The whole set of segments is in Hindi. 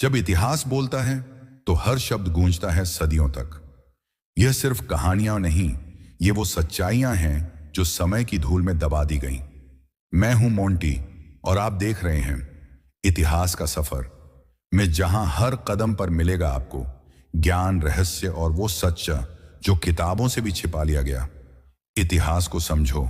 जब इतिहास बोलता है तो हर शब्द गूंजता है सदियों तक। यह सिर्फ कहानियां नहीं, ये वो सच्चाइयां हैं जो समय की धूल में दबा दी गईं। मैं हूं मोंटी और आप देख रहे हैं इतिहास का सफर में, जहां हर कदम पर मिलेगा आपको ज्ञान, रहस्य और वो सच्चा जो किताबों से भी छिपा लिया गया। इतिहास को समझो,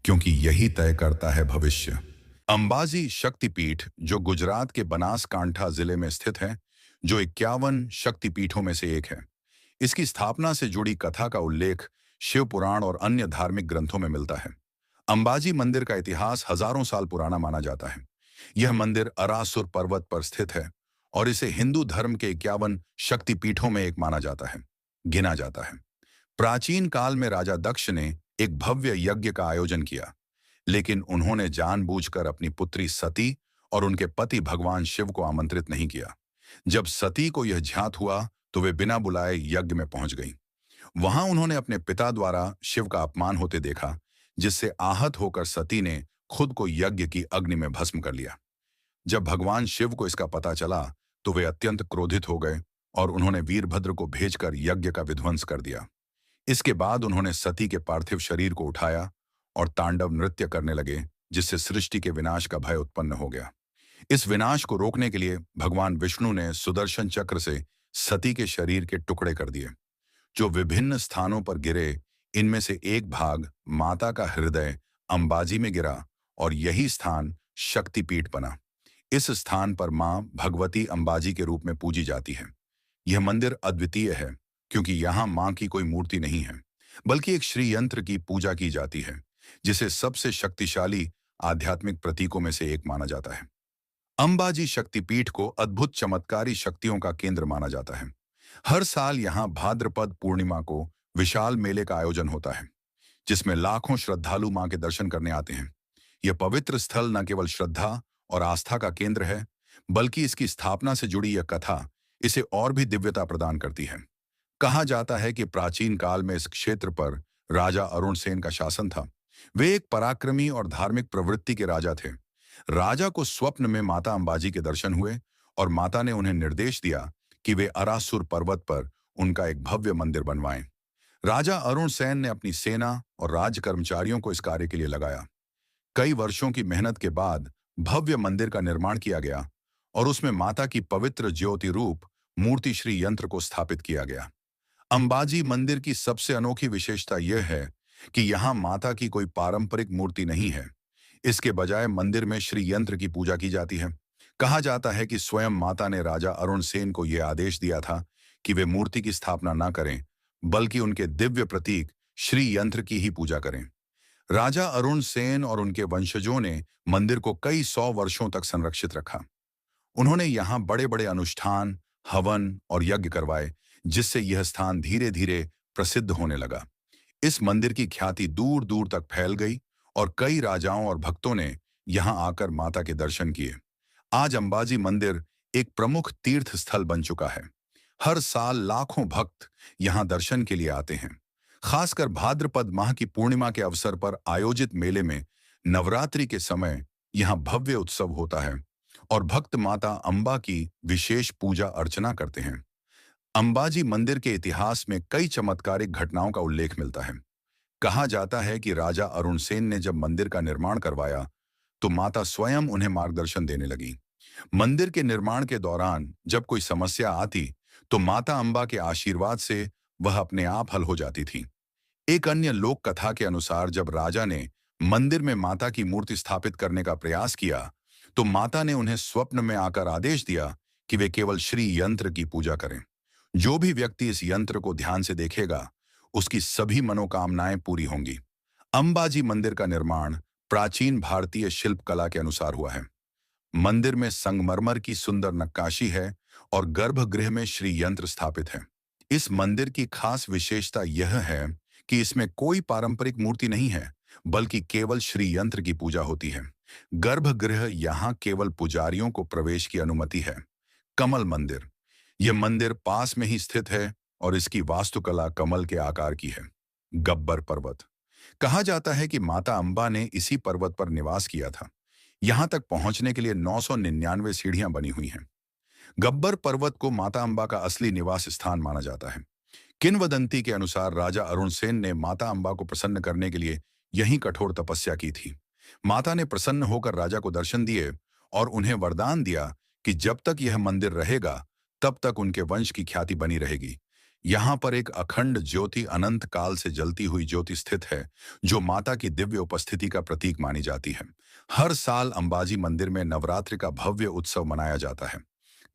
क्योंकि यही तय करता है भविष्य। अंबाजी शक्तिपीठ, जो गुजरात के बनासकांठा जिले में स्थित है, जो 51 शक्तिपीठों में से एक है। इसकी स्थापना से जुड़ी कथा का उल्लेख शिव पुराण और अन्य धार्मिक ग्रंथों में मिलता है। अंबाजी मंदिर का इतिहास हजारों साल पुराना माना जाता है। यह मंदिर अरासुर पर्वत पर स्थित है और इसे हिंदू धर्म के 51 शक्तिपीठों में एक माना जाता है, गिना जाता है। प्राचीन काल में राजा दक्ष ने एक भव्य यज्ञ का आयोजन किया, लेकिन उन्होंने जानबूझकर अपनी पुत्री सती और उनके पति भगवान शिव को आमंत्रित नहीं किया। जब सती को यह ज्ञात हुआ तो वे बिना बुलाए यज्ञ में पहुंच गईं। वहां उन्होंने अपने पिता द्वारा शिव का अपमान होते देखा, जिससे आहत होकर सती ने खुद को यज्ञ की अग्नि में भस्म कर लिया। जब भगवान शिव को इसका पता चला तो वे अत्यंत क्रोधित हो गए और उन्होंने वीरभद्र को भेजकर यज्ञ का विध्वंस कर दिया। इसके बाद उन्होंने सती के पार्थिव शरीर को उठाया और तांडव नृत्य करने लगे, जिससे सृष्टि के विनाश का भय उत्पन्न हो गया। इस विनाश को रोकने के लिए भगवान विष्णु ने सुदर्शन चक्र से सती के शरीर के टुकड़े कर दिए, जो विभिन्न स्थानों पर गिरे। इनमें से एक भाग माता का हृदय अंबाजी में गिरा और यही स्थान शक्तिपीठ बना। इस स्थान पर मां भगवती अंबाजी के रूप में पूजी जाती है। यह मंदिर अद्वितीय है क्योंकि यहाँ मां की कोई मूर्ति नहीं है, बल्कि एक श्री यंत्र की पूजा की जाती है, जिसे सबसे शक्तिशाली आध्यात्मिक प्रतीकों में से एक माना जाता है। अंबाजी शक्तिपीठ को अद्भुत चमत्कारी शक्तियों का केंद्र माना जाता है। हर साल यहाँ भाद्रपद पूर्णिमा को विशाल मेले का आयोजन होता है, जिसमें लाखों श्रद्धालु मां के दर्शन करने आते हैं। यह पवित्र स्थल न केवल श्रद्धा और आस्था का केंद्र है, बल्कि इसकी स्थापना से जुड़ी यह कथा इसे और भी दिव्यता प्रदान करती है। कहा जाता है कि प्राचीन काल में इस क्षेत्र पर राजा अरुण सेन का शासन था। वे एक पराक्रमी और धार्मिक प्रवृत्ति के राजा थे। राजा को स्वप्न में माता अंबाजी के दर्शन हुए और माता ने उन्हें निर्देश दिया कि वे अरासुर पर्वत पर उनका एक भव्य मंदिर बनवाएं। राजा अरुण सेन ने अपनी सेना और राज कर्मचारियों को इस कार्य के लिए लगाया। कई वर्षों की मेहनत के बाद भव्य मंदिर का निर्माण किया गया और उसमें माता की पवित्र ज्योति रूप मूर्ति श्री यंत्र को स्थापित किया गया। अंबाजी मंदिर की सबसे अनोखी विशेषता यह है कि यहाँ माता की कोई पारंपरिक मूर्ति नहीं है। इसके बजाय मंदिर में श्री यंत्र की पूजा की जाती है। कहा जाता है कि स्वयं माता ने राजा अरुण सेन को यह आदेश दिया था कि वे मूर्ति की स्थापना न करें, बल्कि उनके दिव्य प्रतीक श्री यंत्र की ही पूजा करें। राजा अरुण सेन और उनके वंशजों ने मंदिर को कई सौ वर्षों तक संरक्षित रखा। उन्होंने यहाँ बड़े बड़े अनुष्ठान, हवन और यज्ञ करवाए, जिससे यह स्थान धीरे धीरे प्रसिद्ध होने लगा। इस मंदिर की ख्याति दूर दूर तक फैल गई और कई राजाओं और भक्तों ने यहाँ आकर माता के दर्शन किए। आज अंबाजी मंदिर एक प्रमुख तीर्थ स्थल बन चुका है। हर साल लाखों भक्त यहाँ दर्शन के लिए आते हैं। खासकर भाद्रपद माह की पूर्णिमा के अवसर पर आयोजित मेले में नवरात्रि के समय यहाँ भव्य उत्सव होता है और भक्त माता अंबा की विशेष पूजा अर्चना करते हैं। अंबाजी मंदिर के इतिहास में कई चमत्कारिक घटनाओं का उल्लेख मिलता है। कहा जाता है कि राजा अरुण सेन ने जब मंदिर का निर्माण करवाया तो माता स्वयं उन्हें मार्गदर्शन देने लगी। मंदिर के निर्माण के दौरान जब कोई समस्या आती तो माता अंबा के आशीर्वाद से वह अपने आप हल हो जाती थी। एक अन्य लोक कथा के अनुसार जब राजा ने मंदिर में माता की मूर्ति स्थापित करने का प्रयास किया तो माता ने उन्हें स्वप्न में आकर आदेश दिया कि वे केवल श्री यंत्र की पूजा करें। जो भी व्यक्ति इस यंत्र को ध्यान से देखेगा, उसकी सभी मनोकामनाएं पूरी होंगी। अंबाजी मंदिर का निर्माण प्राचीन भारतीय शिल्पकला के अनुसार हुआ है। मंदिर में संगमरमर की सुंदर नक्काशी है और गर्भगृह में श्री यंत्र स्थापित है। इस मंदिर की खास विशेषता यह है कि इसमें कोई पारंपरिक मूर्ति नहीं है, बल्कि केवल श्री यंत्र की पूजा होती है। गर्भगृह यहाँ केवल पुजारियों को प्रवेश की अनुमति है। कमल मंदिर, यह मंदिर पास में ही स्थित है और इसकी वास्तुकला कमल के आकार की है। गब्बर पर्वत, कहा जाता है कि माता अंबा ने इसी पर्वत पर निवास किया था। यहां तक पहुंचने के लिए 999 सीढ़ियां बनी हुई हैं। गब्बर पर्वत को माता अंबा का असली निवास स्थान माना जाता है। किंवदंती के अनुसार राजा अरुण सेन ने माता अंबा को प्रसन्न करने के लिए यहीं कठोर तपस्या की थी। माता ने प्रसन्न होकर राजा को दर्शन दिए और उन्हें वरदान दिया कि जब तक यह मंदिर रहेगा तब तक उनके वंश की ख्याति बनी रहेगी। यहाँ पर एक अखंड ज्योति अनंत काल से जलती हुई ज्योति स्थित है, जो माता की दिव्य उपस्थिति का प्रतीक मानी जाती है। हर साल अंबाजी मंदिर में नवरात्रि का भव्य उत्सव मनाया जाता है।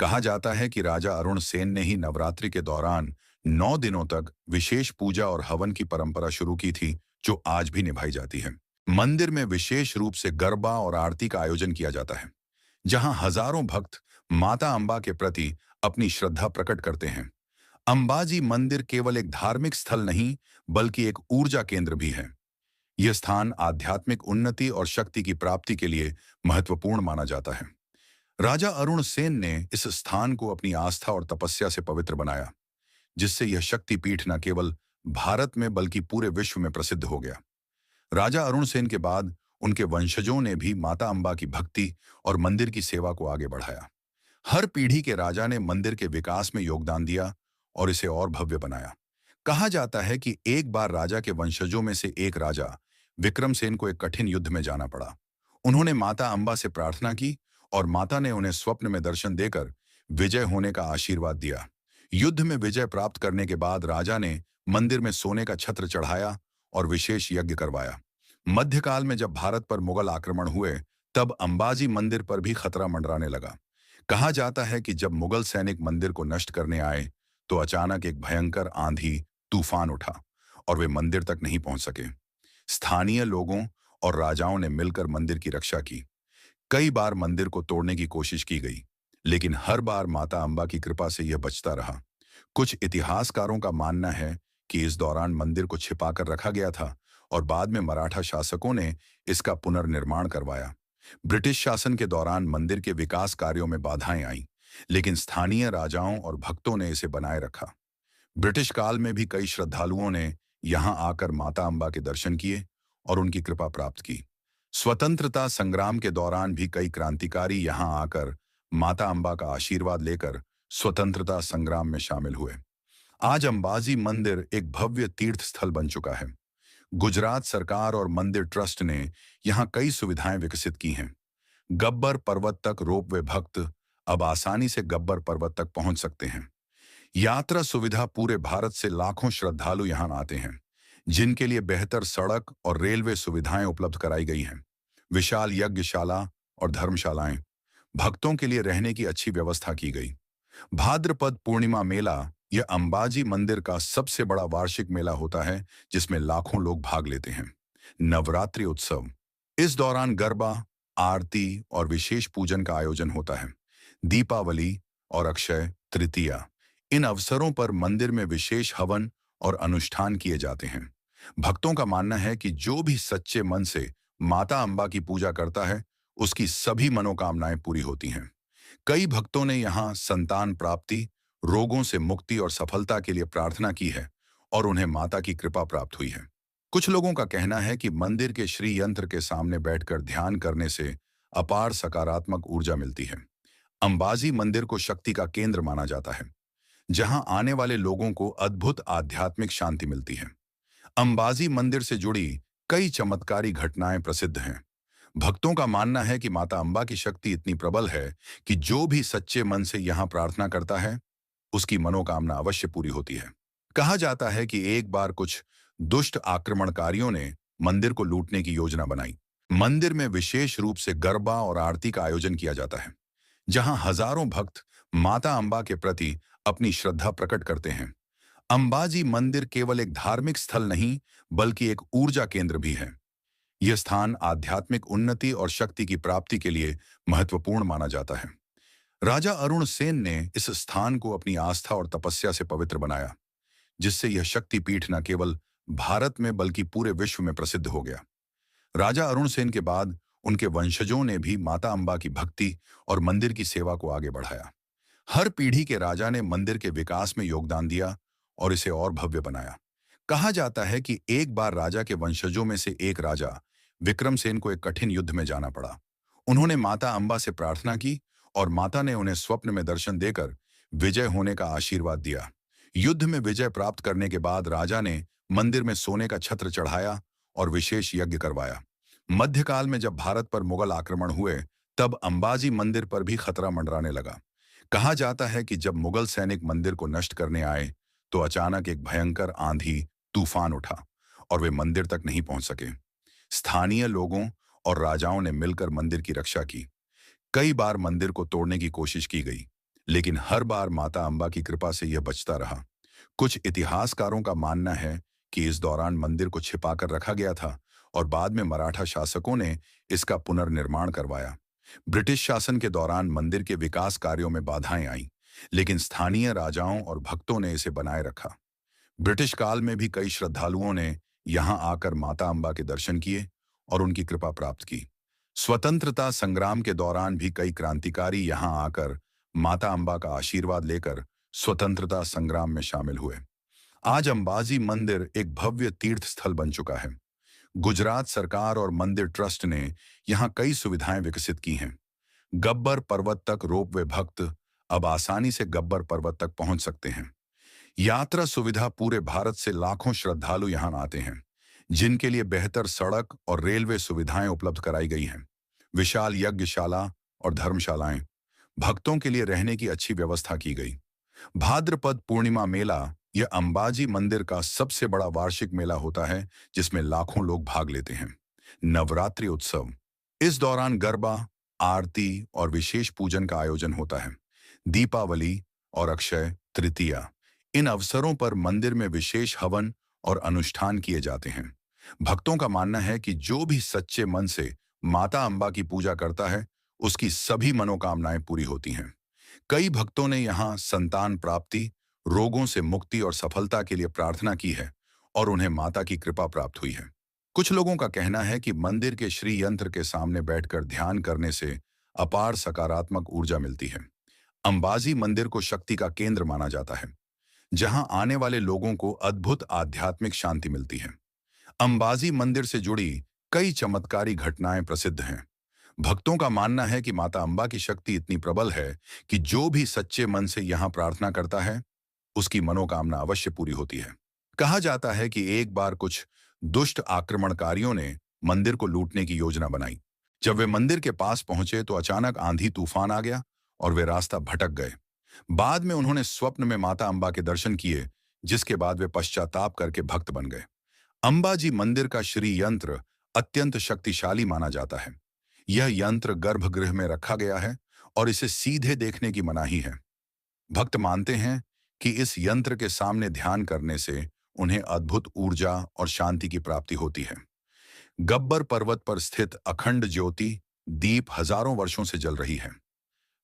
कहा जाता है कि राजा अरुण सेन ने ही नवरात्रि के दौरान 9 दिनों तक विशेष पूजा और हवन की परंपरा शुरू की थी, जो आज भी निभाई जाती है। मंदिर में विशेष रूप से गरबा और आरती का आयोजन किया जाता है, जहां हजारों भक्त माता अंबा के प्रति अपनी श्रद्धा प्रकट करते हैं। अंबाजी मंदिर केवल एक धार्मिक स्थल नहीं, बल्कि एक ऊर्जा केंद्र भी है। यह स्थान आध्यात्मिक उन्नति और शक्ति की प्राप्ति के लिए महत्वपूर्ण माना जाता है। राजा अरुण सेन ने इस स्थान को अपनी आस्था और तपस्या से पवित्र बनाया, जिससे यह शक्तिपीठ न केवल भारत में बल्कि पूरे विश्व में प्रसिद्ध हो गया। राजा अरुण सेन के बाद उनके वंशजों ने भी माता अंबा की भक्ति और मंदिर की सेवा को आगे बढ़ाया। हर पीढ़ी के राजा ने मंदिर के विकास में योगदान दिया और इसे और भव्य बनाया। कहा जाता है कि एक बार राजा के वंशजों में से एक राजा विक्रमसेन को एक कठिन युद्ध में जाना पड़ा। उन्होंने माता अंबा से प्रार्थना की और माता ने उन्हें स्वप्न में दर्शन देकर विजय होने का आशीर्वाद दिया। युद्ध में विजय प्राप्त करने के बाद राजा ने मंदिर में सोने का छत्र चढ़ाया और विशेष यज्ञ करवाया। मध्यकाल में जब भारत पर मुगल आक्रमण हुए, तब अंबाजी मंदिर पर भी खतरा मंडराने लगा। कहा जाता है कि जब मुगल सैनिक मंदिर को नष्ट करने आए, तो अचानक एक भयंकर आंधी तूफान उठा और वे मंदिर तक नहीं पहुंच सके। स्थानीय लोगों और राजाओं ने मिलकर मंदिर की रक्षा की। कई बार मंदिर को तोड़ने की कोशिश की गई, लेकिन हर बार माता अंबा की कृपा से यह बचता रहा। कुछ इतिहासकारों का मानना है कि इस दौरान मंदिर को छिपाकर रखा गया था और बाद में मराठा शासकों ने इसका पुनर्निर्माण करवाया। ब्रिटिश शासन के दौरान मंदिर के विकास कार्यों में बाधाएं आईं, लेकिन स्थानीय राजाओं और भक्तों ने इसे बनाए रखा। ब्रिटिश काल में भी कई श्रद्धालुओं ने यहां आकर माता अंबा के दर्शन किए और उनकी कृपा प्राप्त की। स्वतंत्रता संग्राम के दौरान भी कई क्रांतिकारी यहां आकर माता अंबा का आशीर्वाद लेकर स्वतंत्रता संग्राम में शामिल हुए। आज अंबाजी मंदिर एक भव्य तीर्थ स्थल बन चुका है। गुजरात सरकार और मंदिर ट्रस्ट ने यहां कई सुविधाएं विकसित की हैं। गब्बर पर्वत तक रोपवे भक्त अब आसानी से गब्बर पर्वत तक पहुंच सकते हैं। यात्रा सुविधा पूरे भारत से लाखों श्रद्धालु यहां आते हैं, जिनके लिए बेहतर सड़क और रेलवे सुविधाएं उपलब्ध कराई गई हैं। विशाल यज्ञशाला और धर्मशालाएं, भक्तों के लिए रहने की अच्छी व्यवस्था की गई। भाद्रपद पूर्णिमा मेला यह अंबाजी मंदिर का सबसे बड़ा वार्षिक मेला होता है, जिसमें लाखों लोग भाग लेते हैं। नवरात्रि उत्सव, इस दौरान गरबा, आरती और विशेष पूजन का आयोजन होता है। दीपावली और अक्षय तृतीया, इन अवसरों पर मंदिर में विशेष हवन और अनुष्ठान किए जाते हैं। भक्तों का मानना है कि जो भी सच्चे मन से माता अंबा की पूजा करता है, उसकी सभी मनोकामनाएं पूरी होती हैं। कई भक्तों ने यहाँ संतान प्राप्ति, रोगों से मुक्ति और सफलता के लिए प्रार्थना की है और उन्हें माता की कृपा प्राप्त हुई है। कुछ लोगों का कहना है कि मंदिर के श्री यंत्र के सामने बैठकर ध्यान करने से अपार सकारात्मक ऊर्जा मिलती है। अंबाजी मंदिर को शक्ति का केंद्र माना जाता है, जहां आने वाले लोगों को अद्भुत आध्यात्मिक शांति मिलती है। अंबाजी मंदिर से जुड़ी कई चमत्कारी घटनाएं प्रसिद्ध हैं। भक्तों का मानना है कि माता अंबा की शक्ति इतनी प्रबल है कि जो भी सच्चे मन से यहां प्रार्थना करता है, उसकी मनोकामना अवश्य पूरी होती है। कहा जाता है कि एक बार कुछ दुष्ट आक्रमणकारियों ने मंदिर को लूटने की योजना बनाई। मंदिर में विशेष रूप से गरबा और आरती का आयोजन किया जाता है, जहां हजारों भक्त माता अंबा के प्रति अपनी श्रद्धा प्रकट करते हैं। अंबाजी मंदिर केवल एक धार्मिक स्थल नहीं, बल्कि एक ऊर्जा केंद्र भी है। यह स्थान आध्यात्मिक उन्नति और शक्ति की प्राप्ति के लिए महत्वपूर्ण माना जाता है। राजा अरुण सेन ने इस स्थान को अपनी आस्था और तपस्या से पवित्र बनाया, जिससे यह शक्तिपीठ न केवल भारत में बल्कि पूरे विश्व में प्रसिद्ध हो गया। राजा अरुण सेन के बाद उनके वंशजों ने भी माता अंबा की भक्ति और मंदिर की सेवा को आगे बढ़ाया। हर पीढ़ी के राजा ने मंदिर के विकास में योगदान दिया और इसे और भव्य बनाया। कहा जाता है कि एक बार राजा के वंशजों में से एक राजा विक्रमसेन को एक कठिन युद्ध में जाना पड़ा। उन्होंने माता अंबा से प्रार्थना की और माता ने उन्हें स्वप्न में दर्शन देकर विजय होने का आशीर्वाद दिया। युद्ध में विजय प्राप्त करने के बाद राजा ने मंदिर में सोने का छत्र चढ़ाया और विशेष यज्ञ करवाया। मध्यकाल में जब भारत पर मुगल आक्रमण हुए, तब अंबाजी मंदिर पर भी खतरा मंडराने लगा। कहा जाता है कि जब मुगल सैनिक मंदिर को नष्ट करने आए, तो अचानक एक भयंकर आंधी तूफान उठा और वे मंदिर तक नहीं पहुंच सके। स्थानीय लोगों और राजाओं ने मिलकर मंदिर की रक्षा की। कई बार मंदिर को तोड़ने की कोशिश की गई, लेकिन हर बार माता अंबा की कृपा से यह बचता रहा। कुछ इतिहासकारों का मानना है कि इस दौरान मंदिर को छिपाकर रखा गया था और बाद में मराठा शासकों ने इसका पुनर्निर्माण करवाया। ब्रिटिश शासन के दौरान मंदिर के विकास कार्यों में बाधाएं आईं, लेकिन स्थानीय राजाओं और भक्तों ने इसे बनाए रखा। ब्रिटिश काल में भी कई श्रद्धालुओं ने यहां आकर माता अंबा के दर्शन किए और उनकी कृपा प्राप्त की। स्वतंत्रता संग्राम के दौरान भी कई क्रांतिकारी यहां आकर माता अंबा का आशीर्वाद लेकर स्वतंत्रता संग्राम में शामिल हुए। आज अंबाजी मंदिर एक भव्य तीर्थ स्थल बन चुका है। गुजरात सरकार और मंदिर ट्रस्ट ने यहां कई सुविधाएं विकसित की हैं। गब्बर पर्वत तक रोपवे भक्त अब आसानी से गब्बर पर्वत तक पहुंच सकते हैं। यात्रा सुविधा पूरे भारत से लाखों श्रद्धालु यहां आते हैं, जिनके लिए बेहतर सड़क और रेलवे सुविधाएं उपलब्ध कराई गई हैं। विशाल यज्ञशाला और धर्मशालाएं, भक्तों के लिए रहने की अच्छी व्यवस्था की गई। भाद्रपद पूर्णिमा मेला यह अंबाजी मंदिर का सबसे बड़ा वार्षिक मेला होता है, जिसमें लाखों लोग भाग लेते हैं। नवरात्रि उत्सव, इस दौरान गरबा, आरती और विशेष पूजन का आयोजन होता है। दीपावली और अक्षय तृतीया, इन अवसरों पर मंदिर में विशेष हवन और अनुष्ठान किए जाते हैं। भक्तों का मानना है कि जो भी सच्चे मन से माता अंबा की पूजा करता है, उसकी सभी मनोकामनाएं पूरी होती हैं। कई भक्तों ने यहां संतान प्राप्ति, रोगों से मुक्ति और सफलता के लिए प्रार्थना की है और उन्हें माता की कृपा प्राप्त हुई है। कुछ लोगों का कहना है कि मंदिर के श्री यंत्र के सामने बैठकर ध्यान करने से अपार सकारात्मक ऊर्जा मिलती है। अंबाजी मंदिर को शक्ति का केंद्र माना जाता है, जहां आने वाले लोगों को अद्भुत आध्यात्मिक शांति मिलती है। अंबाजी मंदिर से जुड़ी कई चमत्कारी घटनाएं प्रसिद्ध हैं। भक्तों का मानना है कि माता अंबा की शक्ति इतनी प्रबल है कि जो भी सच्चे मन से यहां प्रार्थना करता है, उसकी मनोकामना अवश्य पूरी होती है। कहा जाता है कि एक बार कुछ दुष्ट आक्रमणकारियों ने मंदिर को लूटने की योजना बनाई। जब वे मंदिर के पास पहुंचे तो अचानक आंधी तूफान आ गया और वे रास्ता भटक गए। बाद में उन्होंने स्वप्न में माता अंबा के दर्शन किए, जिसके बाद वे पश्चाताप करके भक्त बन गए। अंबाजी मंदिर का श्री यंत्र अत्यंत शक्तिशाली माना जाता है। यह यंत्र गर्भगृह में रखा गया है और इसे सीधे देखने की मनाही है। भक्त मानते हैं कि इस यंत्र के सामने ध्यान करने से उन्हें अद्भुत ऊर्जा और शांति की प्राप्ति होती है। गब्बर पर्वत पर स्थित अखंड ज्योति दीप हजारों वर्षों से जल रही है।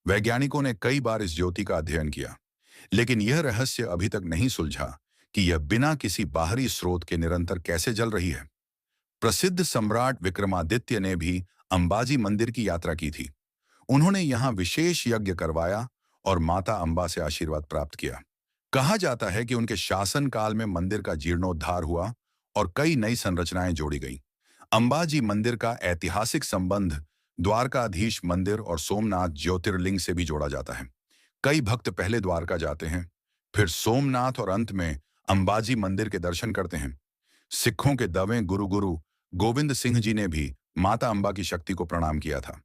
वैज्ञानिकों ने कई बार इस ज्योति का अध्ययन किया, लेकिन यह रहस्य अभी तक नहीं सुलझा कि यह बिना किसी बाहरी स्रोत के निरंतर कैसे जल रही है। प्रसिद्ध सम्राट विक्रमादित्य ने भी अंबाजी मंदिर की यात्रा की थी। उन्होंने यहां विशेष यज्ञ करवाया और माता अंबा से आशीर्वाद प्राप्त किया। कहा जाता है कि उनके शासन काल में मंदिर का जीर्णोद्धार हुआ और कई नई संरचनाएं जोड़ी गईं। अंबाजी मंदिर का ऐतिहासिक संबंध द्वारकाधीश मंदिर और सोमनाथ ज्योतिर्लिंग से भी जोड़ा जाता है। कई भक्त पहले द्वारका जाते हैं, फिर सोमनाथ और अंत में अंबाजी मंदिर के दर्शन करते हैं। सिखों के दवें गुरु गोविंद सिंह जी ने भी माता अंबा की शक्ति को प्रणाम किया था।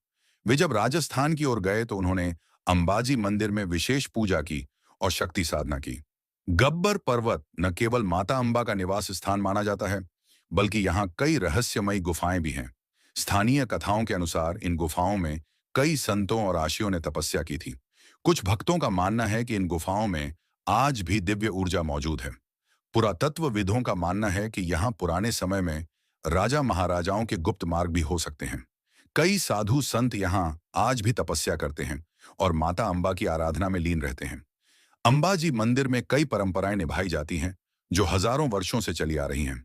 वे जब राजस्थान की ओर गए तो उन्होंने अंबाजी मंदिर में विशेष पूजा की और शक्ति साधना की। गब्बर पर्वत न केवल माता अंबा का निवास स्थान माना जाता है, बल्कि यहाँ कई रहस्यमयी गुफाएं भी हैं। स्थानीय कथाओं के अनुसार इन गुफाओं में कई संतों और आशियों ने तपस्या की थी। कुछ भक्तों का मानना है कि इन गुफाओं में आज भी दिव्य ऊर्जा मौजूद है। पुरातत्वविदों का मानना है कि यहाँ पुराने समय में राजा महाराजाओं के गुप्त मार्ग भी हो सकते हैं। कई साधु संत यहाँ आज भी तपस्या करते हैं और माता अंबा की आराधना में लीन रहते हैं। अंबाजी मंदिर में कई परंपराएं निभाई जाती हैं, जो हजारों वर्षों से चली आ रही हैं।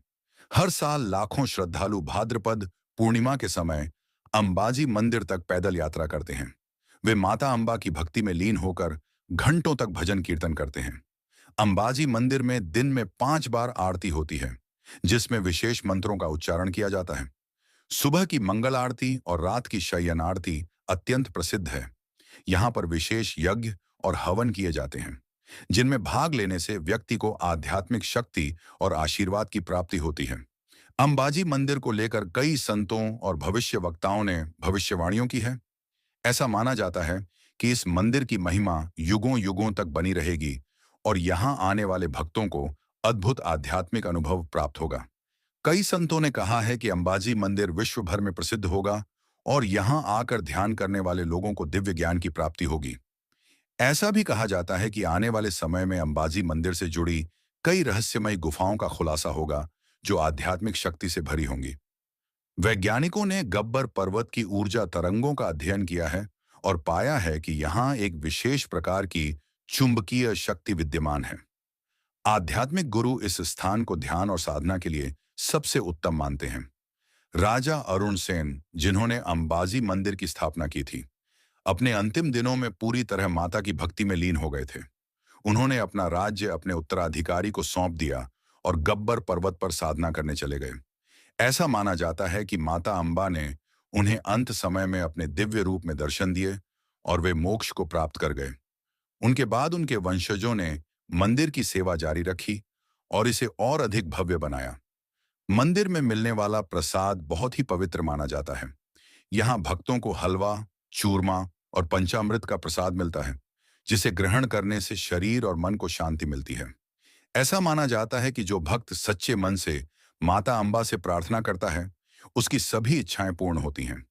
हर साल लाखों श्रद्धालु भाद्रपद पूर्णिमा के समय अंबाजी मंदिर तक पैदल यात्रा करते हैं। वे माता अंबा की भक्ति में लीन होकर घंटों तक भजन कीर्तन करते हैं। अंबाजी मंदिर में दिन में 5 बार आरती होती है, जिसमें विशेष मंत्रों का उच्चारण किया जाता है। सुबह की मंगल आरती और रात की शयन आरती अत्यंत प्रसिद्ध है। यहाँ पर विशेष यज्ञ और हवन किए जाते हैं, जिनमें भाग लेने से व्यक्ति को आध्यात्मिक शक्ति और आशीर्वाद की प्राप्ति होती है। अंबाजी मंदिर को लेकर कई संतों और भविष्यवक्ताओं ने भविष्यवाणियों की है। ऐसा माना जाता है कि इस मंदिर की महिमा युगों युगों तक बनी रहेगी और यहाँ आने वाले भक्तों को अद्भुत आध्यात्मिक अनुभव प्राप्त होगा। कई संतों ने कहा है कि अंबाजी मंदिर विश्व भर में प्रसिद्ध होगा और यहाँ आकर ध्यान करने वाले लोगों को दिव्य ज्ञान की प्राप्ति होगी। ऐसा भी कहा जाता है कि आने वाले समय में अंबाजी मंदिर से जुड़ी कई रहस्यमय गुफाओं का खुलासा होगा, जो आध्यात्मिक शक्ति से भरी होंगी। वैज्ञानिकों ने गब्बर पर्वत की ऊर्जा तरंगों का अध्ययन किया है और पाया है कि यहाँ एक विशेष प्रकार की चुंबकीय शक्ति विद्यमान है। आध्यात्मिक गुरु इस स्थान को ध्यान और साधना के लिए सबसे उत्तम मानते हैं। राजा अरुण सेन, जिन्होंने अंबाजी मंदिर की स्थापना की थी, अपने अंतिम दिनों में पूरी तरह माता की भक्ति में लीन हो गए थे। उन्होंने अपना राज्य अपने उत्तराधिकारी को सौंप दिया और गब्बर पर्वत पर साधना करने चले गए। ऐसा माना जाता है कि माता अंबा ने उन्हें अंत समय में अपने दिव्य रूप में दर्शन दिए और वे मोक्ष को प्राप्त कर गए। उनके बाद उनके वंशजों ने मंदिर की सेवा जारी रखी और इसे और अधिक भव्य बनाया। मंदिर में मिलने वाला प्रसाद बहुत ही पवित्र माना जाता है। यहाँ भक्तों को हलवा, चूरमा और पंचामृत का प्रसाद मिलता है, जिसे ग्रहण करने से शरीर और मन को शांति मिलती है। ऐसा माना जाता है कि जो भक्त सच्चे मन से माता अंबा से प्रार्थना करता है, उसकी सभी इच्छाएं पूर्ण होती हैं।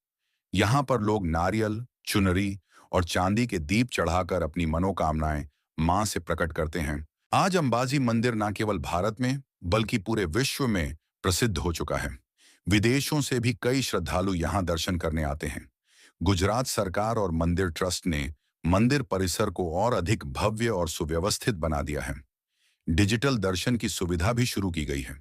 यहाँ पर लोग नारियल, चुनरी और चांदी के दीप चढ़ाकर अपनी मनोकामनाएं मां से प्रकट करते हैं। आज अंबाजी मंदिर न केवल भारत में बल्कि पूरे विश्व में प्रसिद्ध हो चुका है। विदेशों से भी कई श्रद्धालु यहाँ दर्शन करने आते हैं। गुजरात सरकार और मंदिर ट्रस्ट ने मंदिर परिसर को और अधिक भव्य और सुव्यवस्थित बना दिया है। डिजिटल दर्शन की सुविधा भी शुरू की गई है,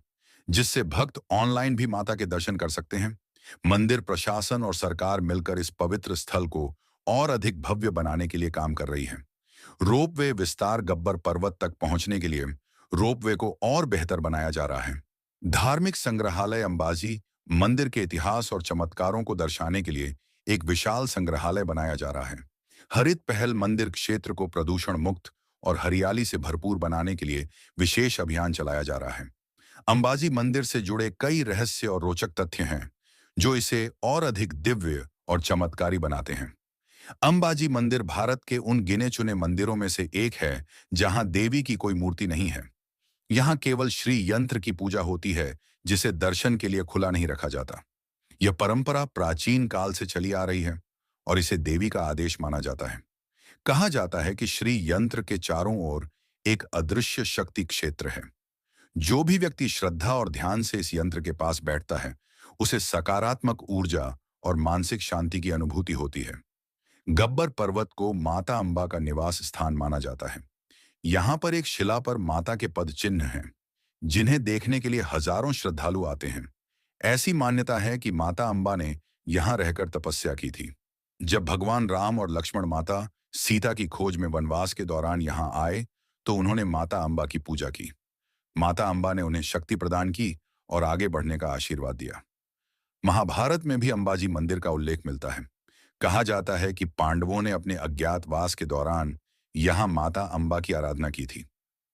जिससे भक्त ऑनलाइन भी माता के दर्शन कर सकते हैं। मंदिर प्रशासन और सरकार मिलकर इस पवित्र स्थल को और अधिक भव्य बनाने के लिए काम कर रही है। रोपवे विस्तार, गब्बर पर्वत तक पहुंचने के लिए रोपवे को और बेहतर बनाया जा रहा है। धार्मिक संग्रहालय, अंबाजी मंदिर के इतिहास और चमत्कारों को दर्शाने के लिए एक विशाल संग्रहालय बनाया जा रहा है। हरित पहल मंदिर क्षेत्र को प्रदूषण मुक्त और हरियाली से भरपूर बनाने के लिए विशेष अभियान चलाया जा रहा है। अंबाजी मंदिर से जुड़े कई रहस्य और रोचक तथ्य हैं, जो इसे और अधिक दिव्य और चमत्कारी बनाते हैं। अंबाजी मंदिर भारत के उन गिने चुने मंदिरों में से एक है जहां देवी की कोई मूर्ति नहीं है। यहाँ केवल श्री यंत्र की पूजा होती है, जिसे दर्शन के लिए खुला नहीं रखा जाता। यह परंपरा प्राचीन काल से चली आ रही है और इसे देवी का आदेश माना जाता है। कहा जाता है कि श्री यंत्र के चारों ओर एक अदृश्य शक्ति क्षेत्र है। जो भी व्यक्ति श्रद्धा और ध्यान से इस यंत्र के पास बैठता है, उसे सकारात्मक ऊर्जा और मानसिक शांति की अनुभूति होती है। गब्बर पर्वत को माता अंबा का निवास स्थान माना जाता है। यहाँ पर एक शिला पर माता के पद चिन्ह हैं, जिन्हें देखने के लिए हजारों श्रद्धालु आते हैं। ऐसी मान्यता है कि माता अंबा ने यहाँ रहकर तपस्या की थी। जब भगवान राम और लक्ष्मण माता सीता की खोज में वनवास के दौरान यहाँ आए, तो उन्होंने माता अंबा की पूजा की। माता अंबा ने उन्हें शक्ति प्रदान की और आगे बढ़ने का आशीर्वाद दिया। महाभारत में भी अंबाजी मंदिर का उल्लेख मिलता है। कहा जाता है कि पांडवों ने अपने अज्ञातवास के दौरान यहाँ माता अंबा की आराधना की थी।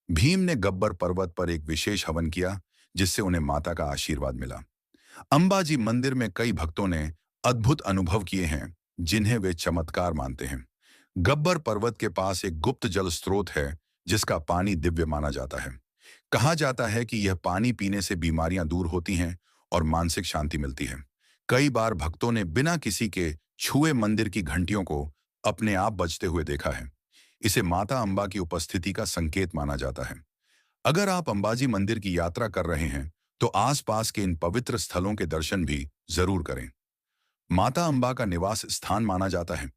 भीम ने गब्बर पर्वत पर एक विशेष हवन किया, जिससे उन्हें माता का आशीर्वाद मिला। अंबाजी मंदिर में कई भक्तों ने अद्भुत अनुभव किए हैं, जिन्हें वे चमत्कार मानते हैं। गब्बर पर्वत के पास एक गुप्त जल स्रोत है, जिसका पानी दिव्य माना जाता है। कहा जाता है कि यह पानी पीने से बीमारियां दूर होती हैं और मानसिक शांति मिलती है। कई बार भक्तों ने बिना किसी के छुए मंदिर की घंटियों को अपने आप बजते हुए देखा है। इसे माता अंबा की उपस्थिति का संकेत माना जाता है। अगर आप अंबाजी मंदिर की यात्रा कर रहे हैं, तो आसपास के इन पवित्र स्थलों के दर्शन भी जरूर करें। माता अंबा का निवास स्थान माना जाता है।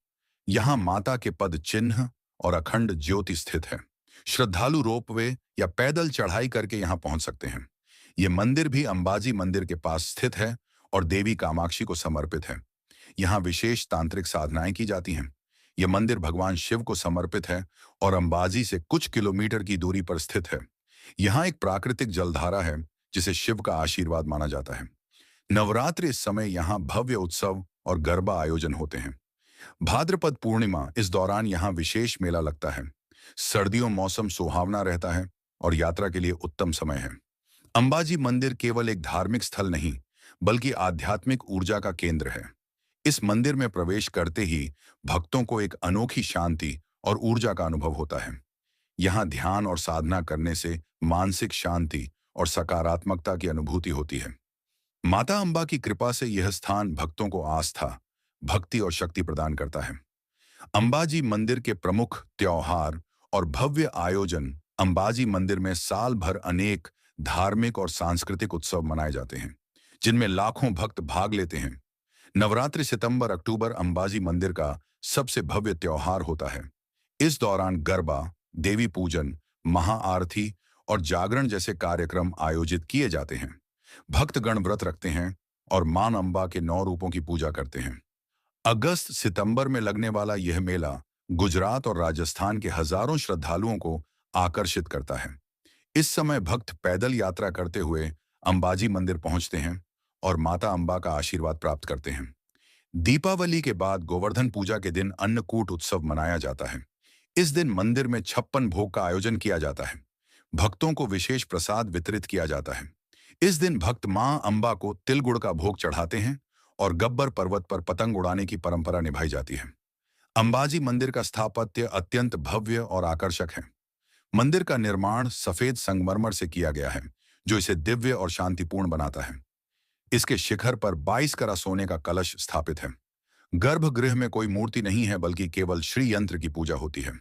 यहाँ माता के पद चिन्ह और अखंड ज्योति स्थित है। श्रद्धालु रोपवे या पैदल चढ़ाई करके यहाँ पहुंच सकते हैं। ये मंदिर भी अंबाजी मंदिर के पास स्थित है और देवी कामाक्षी को समर्पित है। यहाँ विशेष तांत्रिक साधनाएं की जाती हैं। यह मंदिर भगवान शिव को समर्पित है और अंबाजी से कुछ किलोमीटर की दूरी पर स्थित है। यहाँ एक प्राकृतिक जलधारा है, जिसे शिव का आशीर्वाद माना जाता है। नवरात्रि इस समय यहाँ भव्य उत्सव और गरबा आयोजन होते हैं। भाद्रपद पूर्णिमा, इस दौरान यहाँ विशेष मेला लगता है। सर्दियों मौसम सुहावना रहता है और यात्रा के लिए उत्तम समय है। अंबाजी मंदिर केवल एक धार्मिक स्थल नहीं, बल्कि आध्यात्मिक ऊर्जा का केंद्र है। इस मंदिर में प्रवेश करते ही भक्तों को एक अनोखी शांति और ऊर्जा का अनुभव होता है। यहाँ ध्यान और साधना करने से मानसिक शांति और सकारात्मकता की अनुभूति होती है। माता अंबा की कृपा से यह स्थान भक्तों को आस्था, भक्ति और शक्ति प्रदान करता है। अंबाजी मंदिर के प्रमुख त्योहार और भव्य आयोजन। अंबाजी मंदिर में साल भर अनेक धार्मिक और सांस्कृतिक उत्सव मनाए जाते हैं, जिनमें लाखों भक्त भाग लेते हैं। नवरात्रि सितंबर अक्टूबर अंबाजी मंदिर का सबसे भव्य त्योहार होता है। इस दौरान गरबा, देवी पूजन, महाआरती और जागरण जैसे कार्यक्रम आयोजित किए जाते हैं। भक्तगण व्रत रखते हैं और मां अंबा के 9 रूपों की पूजा करते हैं। अगस्त सितंबर में लगने वाला यह मेला गुजरात और राजस्थान के हजारों श्रद्धालुओं को आकर्षित करता है। इस समय भक्त पैदल यात्रा करते हुए अंबाजी मंदिर पहुंचते हैं और माता अंबा का आशीर्वाद प्राप्त करते हैं। दीपावली के बाद गोवर्धन पूजा के दिन अन्नकूट उत्सव मनाया जाता है। इस दिन मंदिर में 56 भोग का आयोजन किया जाता है। भक्तों को विशेष प्रसाद वितरित किया जाता है। इस दिन भक्त मां अंबा को तिल गुड़ का भोग चढ़ाते हैं और गब्बर पर्वत पर पतंग उड़ाने की परंपरा निभाई जाती है। अंबाजी मंदिर का स्थापत्य अत्यंत भव्य और आकर्षक है। मंदिर का निर्माण सफेद संगमरमर से किया गया है, जो इसे दिव्य और शांतिपूर्ण बनाता है। इसके शिखर पर 22 करा सोने का कलश स्थापित है। गर्भगृह में कोई मूर्ति नहीं है, बल्कि केवल श्री यंत्र की पूजा होती है।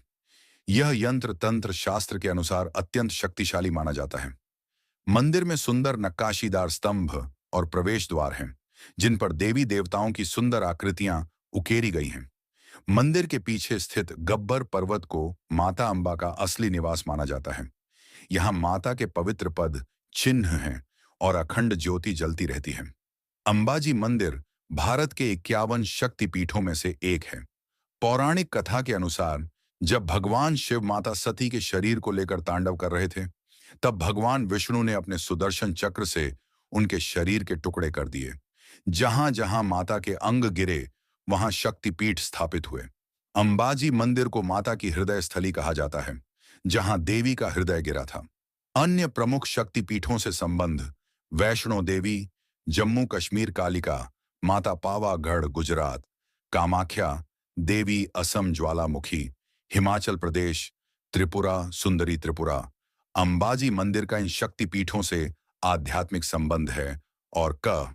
यह यंत्र तंत्र शास्त्र के अनुसार अत्यंत शक्तिशाली माना जाता है। मंदिर में सुंदर नक्काशीदार स्तंभ और प्रवेश द्वार हैं, जिन पर देवी देवताओं की सुंदर आकृतियां उकेरी गई हैं। मंदिर के पीछे स्थित गब्बर पर्वत को माता अंबा का असली निवास माना जाता है। यहाँ माता के पवित्र पद चिन्ह हैं और अखंड ज्योति जलती रहती है। अंबाजी मंदिर भारत के 51 शक्तिपीठों में से एक है। पौराणिक कथा के अनुसार जब भगवान शिव माता सती के शरीर को लेकर तांडव कर रहे थे, तब भगवान विष्णु ने अपने सुदर्शन चक्र से उनके शरीर के टुकड़े कर दिए। जहां जहां माता के अंग गिरे, वहां शक्तिपीठ स्थापित हुए। अंबाजी मंदिर को माता की हृदय स्थली कहा जाता है, जहां देवी का हृदय गिरा था। अन्य प्रमुख शक्तिपीठों से संबंध: वैष्णो देवी जम्मू कश्मीर, कालिका माता पावागढ़ गुजरात, कामाख्या देवी असम ज्वालामुखी, हिमाचल प्रदेश, त्रिपुरा सुंदरी त्रिपुरा। अंबाजी मंदिर का इन शक्तिपीठों से आध्यात्मिक संबंध है। और क